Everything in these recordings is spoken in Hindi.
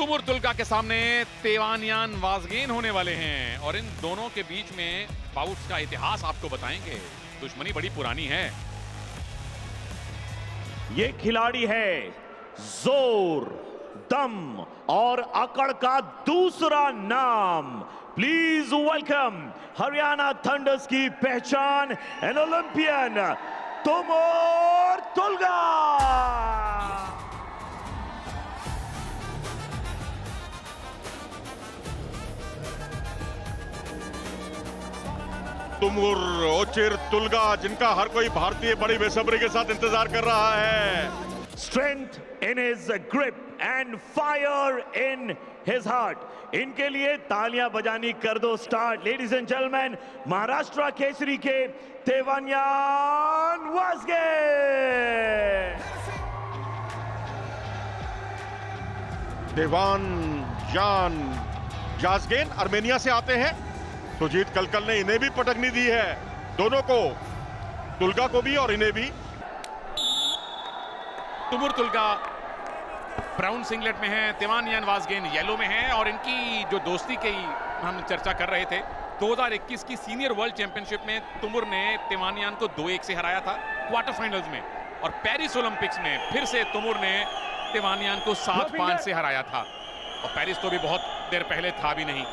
तुमुर तुल्गा के सामने तेवानियान वाजगेन होने वाले हैं और इन दोनों के बीच में बाउट्स का इतिहास आपको बताएंगे। दुश्मनी बड़ी पुरानी है। ये खिलाड़ी है जोर, दम और अकड़ का दूसरा नाम। प्लीज वेलकम हरियाणा थंडर्स की पहचान N Olympian Tumur Tulga. Tumur ओचिर Tulga, जिनका हर कोई भारतीय बड़ी बेसब्री के साथ इंतजार कर रहा है। Strength in his grip and fire in his heart. इनके लिए तालियां बजानी कर दो start. Ladies and gentleman, Maharashtra Kesari के तेवानियान वाजगेन। तेवानियान वाजगेन आर्मेनिया से आते हैं। सुजीत कलकल ने इन्हें भी पटकनी दी है, दोनों को, तुल्गा को भी और इन्हें भी। तुमुर तुल्गा ब्राउन सिंगलेट में है, तेवानियान वाजगेन येलो में है और इनकी जो दोस्ती की हम चर्चा कर रहे थे, 2021 की सीनियर वर्ल्ड चैंपियनशिप में तुमुर ने तेवानियान को 2-1 से हराया था क्वार्टर फाइनल्स में, और पेरिस ओलंपिक्स में फिर से तुमुर ने तेवानियान को 7-5 से हराया था, और पेरिस तो भी बहुत देर पहले था भी नहीं।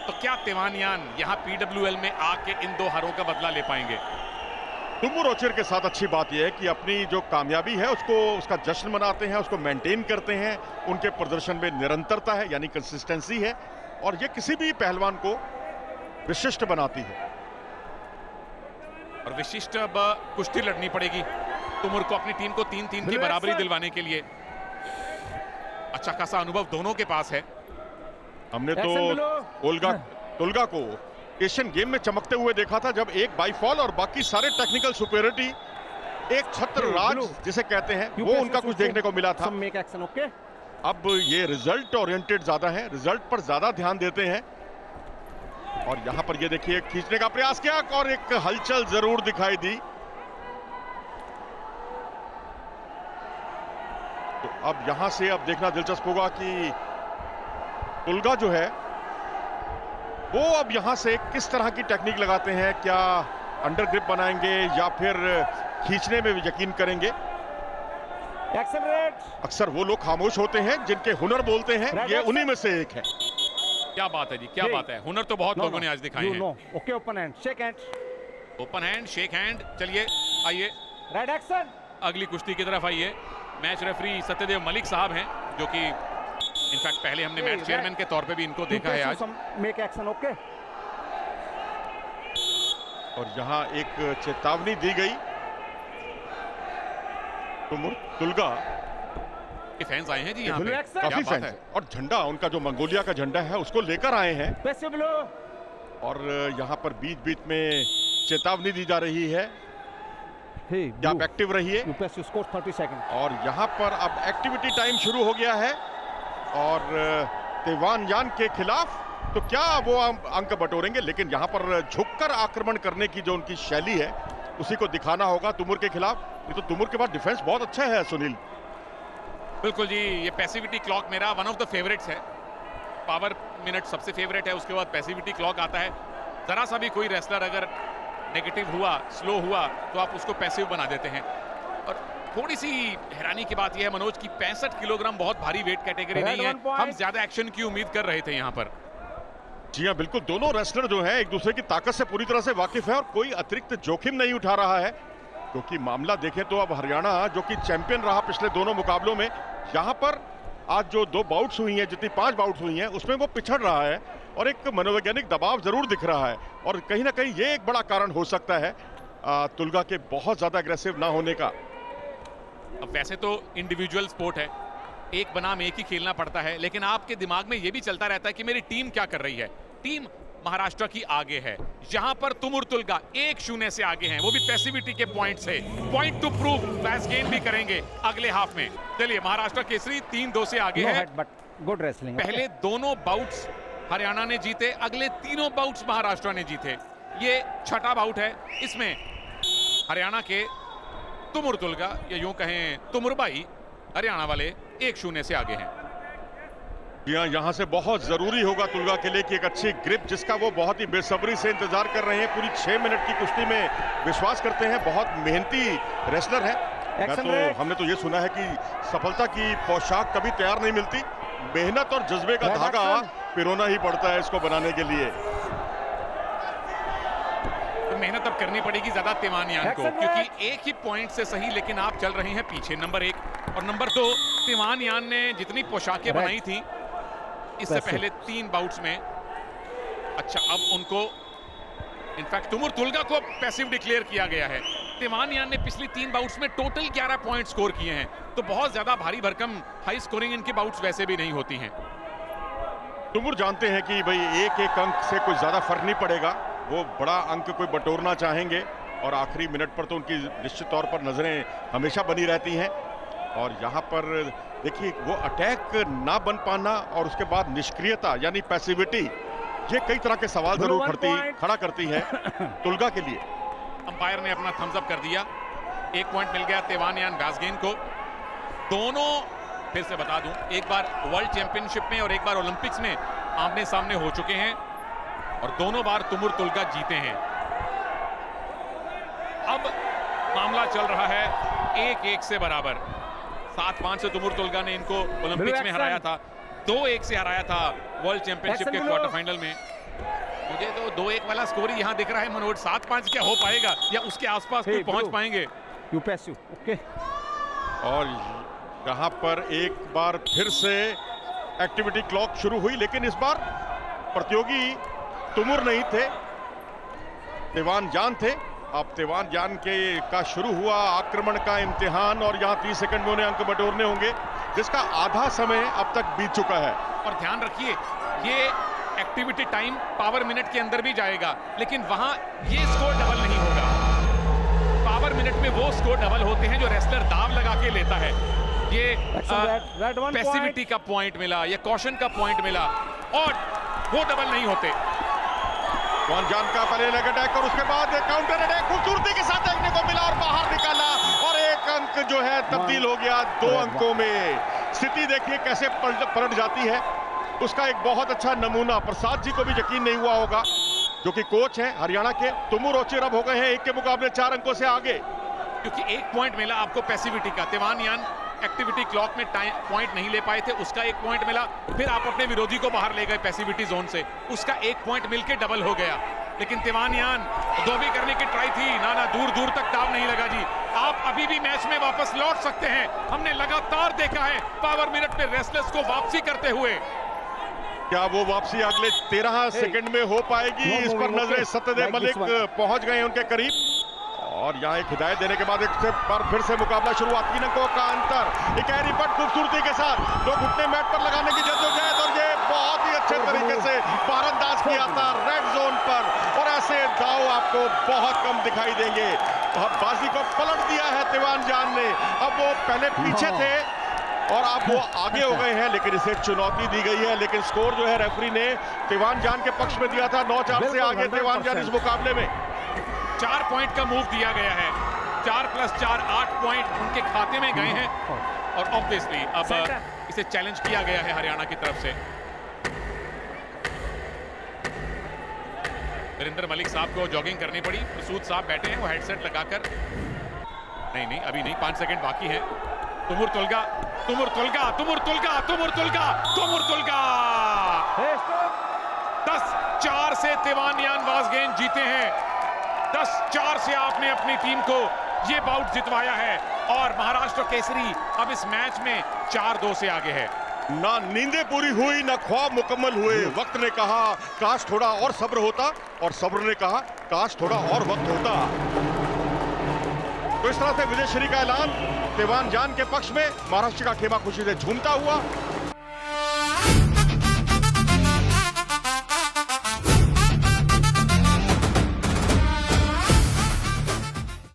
तो क्या तेवानियान यहां पीडब्ल्यूएल में आके इन दो हारों का बदला ले पाएंगे? तुमुर ओचिर के साथ अच्छी बात यह है कि अपनी जो कामयाबी है उसका जश्न मनाते हैं, उसको मेंटेन करते हैं। उनके प्रदर्शन में निरंतरता है, यानी कंसिस्टेंसी है, और ये किसी भी पहलवान को विशिष्ट बनाती है। और विशिष्ट अब कुश्ती लड़नी पड़ेगी तुमुर को अपनी टीम को 3-3 की बराबरी दिलवाने के लिए। अच्छा खासा अनुभव दोनों के पास है। हमने तो तुल्गा को एशियन गेम में चमकते हुए देखा था, जब एक बाईफॉल और बाकी सारे टेक्निकल सुपेरिटी, एक छत्र राज जिसे कहते हैं, वो उनका कुछ देखने को मिला था। अब ये रिजल्ट ओरिएंटेड ज्यादा है, रिजल्ट पर ज्यादा ध्यान देते हैं। और यहां पर ये देखिए, खींचने का प्रयास किया और एक हलचल जरूर दिखाई दी। तो अब यहां से अब देखना दिलचस्प होगा कि तुल्गा जो है वो अब यहां से किस तरह की टेक्निक लगाते हैं। क्या अंडर ग्रिप बनाएंगे या फिर खींचने में यकीन करेंगे। अक्सर वो लोग खामोश होते हैं जिनके हुनर बोलते हैं, ये उन्हीं में से एक है। क्या बात है जी, क्या बात है। हुनर तो बहुत लोगों ने आज दिखाए हैं। Okay, open hand, shake hand, open hand, shake hand. चलिए आइए राइट एक्शन, अगली कुश्ती की तरफ आइए। मैच रेफरी सत्यदेव मलिक साहब हैं, जो कि इनफैक्ट पहले हमने मैच चेयरमैन के तौर पे भी इनको देखा है आज। Make action, okay. और यहां एक चेतावनी दी गई। तुमुर तुल्गा के फैंस आए हैं जी यहाँ पे, काफी फैंस है, और झंडा उनका जो मंगोलिया का झंडा है उसको लेकर आए हैं। और यहां पर बीच बीच में चेतावनी दी जा रही है, आप एक्टिव रहिए। और यहां पर अब एक्टिविटी टाइम शुरू हो गया है, और तेवानियान के खिलाफ तो क्या वो अंक बटोरेंगे, लेकिन यहां पर झुककर आक्रमण करने की जो उनकी शैली है उसी को दिखाना होगा तुमुर के खिलाफ। ये तो तुमुर के पास डिफेंस बहुत अच्छा है सुनील। बिल्कुल जी, ये पैसिविटी क्लॉक मेरा वन ऑफ द फेवरेट्स है। पावर मिनट सबसे फेवरेट है, उसके बाद पैसिविटी क्लॉक आता है। जरा सा भी कोई रेसलर अगर नेगेटिव हुआ, स्लो हुआ, तो आप उसको पैसिव बना देते हैं। और थोड़ी सी हैरानी की बात यह है मनोज की 65 किलोग्राम बहुत भारी वेट कैटेगरी नहीं है। हम ज्यादा एक्शन की उम्मीद कर रहे थे यहाँ पर। जी हाँ, बिल्कुल, दोनों रेसलर जो हैं एक दूसरे की ताकत से पूरी तरह से वाकिफ है और कोई अतिरिक्त जोखिम नहीं उठा रहा है। क्योंकि मामला देखें तो अब हरियाणा जो कि चैंपियन रहा पिछले दोनों मुकाबलों में, यहाँ पर आज जो 2 बाउट्स हुई हैं, जितनी 5 बाउट्स हुई हैं, उसमें वो पिछड़ रहा है और एक मनोवैज्ञानिक दबाव जरूर दिख रहा है। और कहीं ना कहीं ये एक बड़ा कारण हो सकता है तुल्गा के बहुत ज्यादा अग्रेसिव ना होने का। अब वैसे तो इंडिविजुअल स्पोर्ट है, एक बनाम एक ही खेलना पड़ता है, लेकिन आपके दिमाग में यह भी चलता रहता है कि मेरी टीम क्या कर रही है। टीम महाराष्ट्र की आगे है, यहां पर तुमुर तुल्गा 1-0 से आगे हैं, वो भी पैसिविटी के पॉइंट से। पॉइंट टू प्रूव, वाजगेन भी करेंगे अगले हाफ में। चलिए, महाराष्ट्र केसरी 3-2 से आगे है। Good wrestling. पहले दोनों बाउट्स हरियाणा ने जीते, अगले तीनों बाउट्स महाराष्ट्र ने जीते। ये छठा बाउट है, इसमें हरियाणा के तुमुर तुल्गा, या यूं कहें तुमुर भाई, हरियाणा वाले 1-0 से आगे हैं। जी हाँ, यहाँ से बहुत जरूरी होगा तुलगा के लिए कि एक अच्छी ग्रिप, जिसका वो बहुत ही बेसब्री से इंतजार कर रहे हैं। पूरी 6 मिनट की कुश्ती में विश्वास करते हैं, बहुत मेहनती रेसलर है। हमने तो ये सुना है कि सफलता की पोशाक कभी तैयार नहीं मिलती, मेहनत और जज्बे का धागा पिरोना ही पड़ता है इसको बनाने के लिए। तो मेहनत अब करनी पड़ेगी ज्यादा तिवानियान को, क्योंकि एक ही पॉइंट से सही, लेकिन आप चल रहे हैं पीछे। नंबर 1 और नंबर 2, तिवानियान ने जितनी पोशाकें बनाई थी इससे पहले 3 बाउट्स में, अच्छा अब उनको इनफैक्ट तुमुर तुलगा को पैसिव डिक्लेयर किया गया है। तिवानियान ने पिछली 3 बाउट्स में टोटल 11 पॉइंट स्कोर किए हैं, तो बहुत ज्यादा भारी भरकम हाई स्कोरिंग इनकी बाउट्स वैसे भी नहीं होती हैं। तुमुर जानते हैं कि भाई एक अंक से कोई ज्यादा फर्क नहीं पड़ेगा, वो बड़ा अंक कोई बटोरना चाहेंगे और आखिरी मिनट पर तो उनकी निश्चित तौर पर नजरें हमेशा बनी रहती हैं। और यहाँ पर देखिए वो अटैक ना बन पाना और उसके बाद निष्क्रियता यानी पैसिविटी, ये कई तरह के सवाल जरूर खड़ा करती है तुलगा के लिए। अंपायर ने अपना थम्स अप कर दिया, 1 पॉइंट मिल गया तिवानियान वाज़गेन को। दोनों फिर से बता दूं, एक बार वर्ल्ड चैंपियनशिप में और एक बार ओलंपिक्स में आमने सामने हो चुके हैं और दोनों बार तुमुर तुलगा जीते हैं। अब मामला चल रहा है 1-1 से बराबर। 7-5 से तुमुर तुलगा ने इनको ओलंपिक्स में हराया था, 2-1 से हराया था वर्ल्ड चैंपियनशिप के क्वार्टर फाइनल में। मुझे तो 2-1 वाला स्कोर ही यहां दिख रहा है मनोज। 7-5 क्या हो पाएगा या उसके आसपास कोई पहुंच पाएंगे? ओके। और यहाँ पर एक बार फिर से एक्टिविटी क्लॉक शुरू हुई, लेकिन इस बार प्रतियोगी तुमुर नहीं थे, तिवानजान थे। अब तिवानजान का शुरू हुआ आक्रमण का इम्तिहान और यहाँ 30 सेकंड में उन्हें अंक बटोरने होंगे, जिसका आधा समय अब तक बीत चुका है। और ध्यान रखिए, ये एक्टिविटी टाइम पावर मिनट के अंदर भी जाएगा, लेकिन वहां ये स्कोर डबल नहीं होगा। पावर मिनट में वो स्कोर डबल होते हैं जो रेसलर दाव लगा के लेता है। ये पैसिविटी का पॉइंट मिला या कॉशन का पॉइंट मिला और वो डबल नहीं होते। तिवानजान का पहले लेग अटैक और उसके बाद काउंटर अटैक खूबसूरती के साथ देखने को मिला और बाहर निकाला और एक अंक जो है तब्दील हो गया 2 अंकों में। स्थिति देखिए कैसे पलट जाती है, उसका एक बहुत अच्छा नमूना प्रसाद जी को भी यकीन नहीं हुआ होगा, जो कि कोच हैं हरियाणा के। तुमुर और चिर अब हो गए हैं 1 के मुकाबले 4 अंकों से आगे, क्योंकि 1 पॉइंट मिला आपको पैसिविटी का। तिवानियान एक्टिविटी क्लॉक में पॉइंट नहीं ले पाए थे, उसका 1 पॉइंट मिला। फिर आप अपने विरोधी को बाहर ले गए पैसिविटी जोन से, उसका 1 पॉइंट मिलके डबल हो गया। लेकिन तिवानियान धोबी करने की ट्राई थी, ना दूर दूर तक दाव नहीं लगा जी। आप अभी भी मैच में वापस लौट सकते हैं, हमने लगातार देखा है पावर मिनट में रेसलर्स को वापसी करते हुए। क्या वो वापसी अगले 13 सेकंड में हो पाएगी? इस पर नजरें सत्यदेव मलिक पहुंच गए उनके करीब और यहाँ एक हिदायत देने के बाद एक बार फिर से मुकाबला शुरुआत। 3 अंकों का अंतर, एक एरी पट खूबसूरती के साथ 2 घुटने मैट पर लगाने की जद्दोजहद और ये बहुत ही अच्छे तरीके से पारंदाज किया था रेड जोन पर। और ऐसे दाव आपको बहुत कम दिखाई देंगे। बाजी को पलट दिया है तिवानजान ने। अब वो पहले पीछे थे और अब वो आगे हो गए हैं, लेकिन इसे चुनौती दी गई है। लेकिन स्कोर जो है रेफरी ने तिवानजान के पक्ष में दिया था। 9-4 से आगे तिवानजान इस मुकाबले में। 4 पॉइंट का मूव दिया गया है, 4 + 4 8 पॉइंट उनके खाते में गए हैं। और ऑब्वियसली अब इसे चैलेंज किया गया है हरियाणा की तरफ से। वीरेंद्र मलिक साहब को जॉगिंग करनी पड़ी, सूद साहब बैठे हैं वो हेडसेट लगाकर। नहीं अभी नहीं, 5 सेकंड बाकी है। Tumur Tulga, Tumur Tulga, Tumur Tulga, Tumur Tulga, Tumur Tulga. 10-4 से तिवानियान वाज़गेन जीते हैं। 10-4 से आपने अपनी टीम को ये बाउट जितवाया है और महाराष्ट्र केसरी अब इस मैच में 4-2 से आगे है। ना नींदें पूरी हुई, ना ख्वाब मुकम्मल हुए। वक्त ने कहा काश थोड़ा और सब्र होता और सब्र ने कहा काश थोड़ा और वक्त होता। तो इस तरह से विजय श्री का ऐलान तिवानजान के पक्ष में। महाराष्ट्र का खेमा खुशी से झूमता हुआ